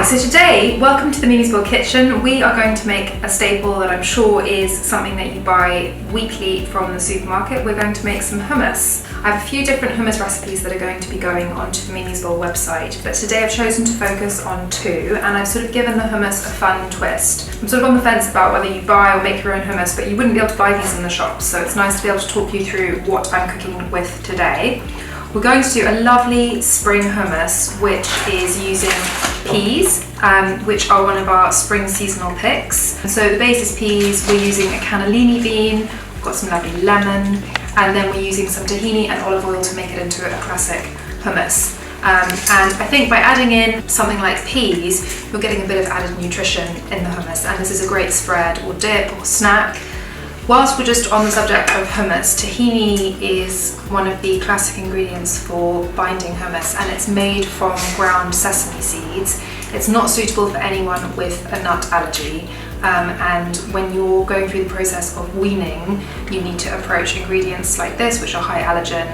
So today, welcome to the mimisbowlkitchen. We are going to make a staple that I'm sure is something that you buy weekly from the supermarket. We're going to make some hummus. I have a few different hummus recipes that are going to be going onto the mimisbowl website, but today I've chosen to focus on two, and I've sort of given the hummus a fun twist. I'm sort of on the fence about whether you buy or make your own hummus, but you wouldn't be able to buy these in the shops, so it's nice to be able to talk you through what I'm cooking with today. We're going to do a lovely spring hummus, which is using peas, which are one of our spring seasonal picks. So the base is peas, we're using a cannellini bean, we've got some lovely lemon, and then we're using some tahini and olive oil to make it into a classic hummus. And I think by adding in something like peas, you're getting a bit of added nutrition in the hummus, and this is a great spread or dip or snack. Whilst we're just on the subject of hummus, tahini is one of the classic ingredients for binding hummus, and it's made from ground sesame seeds. It's not suitable for anyone with a nut allergy, and when you're going through the process of weaning, you need to approach ingredients like this, which are high allergen,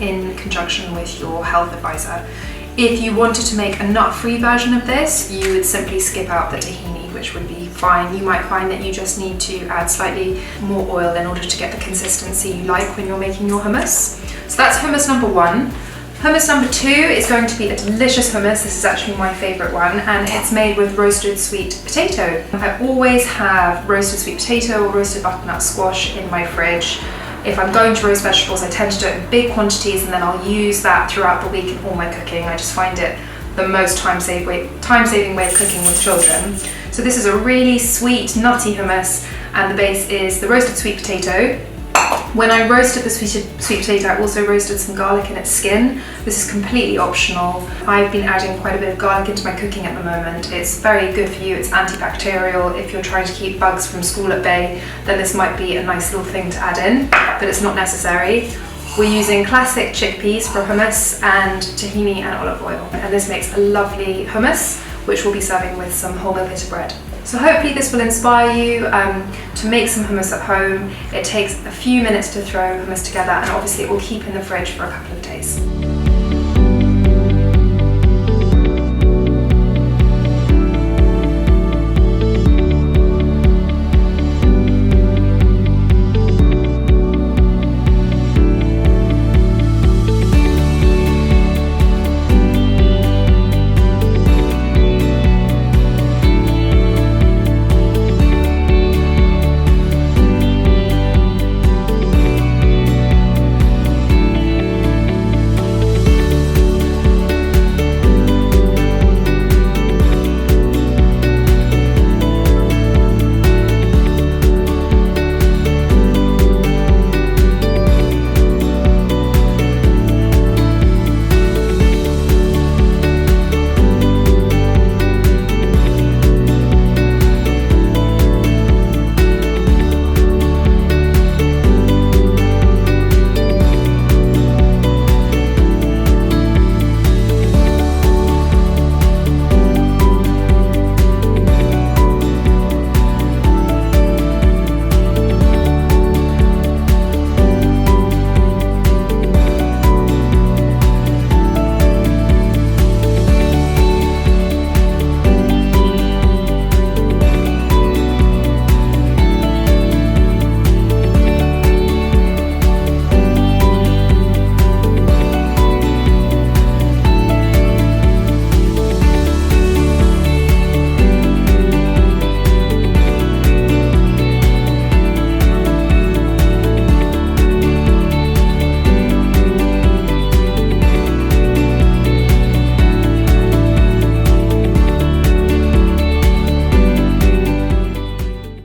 in conjunction with your health advisor. If you wanted to make a nut-free version of this, you would simply skip out the tahini, which would be fine. You might find that you just need to add slightly more oil in order to get the consistency you like when you're making your hummus. So that's hummus number one. Hummus number two is going to be a delicious hummus. This is actually my favourite one, and it's made with roasted sweet potato. I always have roasted sweet potato or roasted butternut squash in my fridge. If I'm going to roast vegetables, I tend to do it in big quantities, and then I'll use that throughout the week in all my cooking. I just find it the most time-saving way of cooking with children. So this is a really sweet, nutty hummus, and the base is the roasted sweet potato. When I roasted the sweet potato, I also roasted some garlic in its skin. This is completely optional. I've been adding quite a bit of garlic into my cooking at the moment. It's very good for you, it's antibacterial. If you're trying to keep bugs from school at bay, then this might be a nice little thing to add in, but it's not necessary. We're using classic chickpeas for hummus and tahini and olive oil. And this makes a lovely hummus, which we'll be serving with some wholemeal pita bread. So hopefully this will inspire you to make some hummus at home. It takes a few minutes to throw hummus together, and obviously it will keep in the fridge for a couple of days.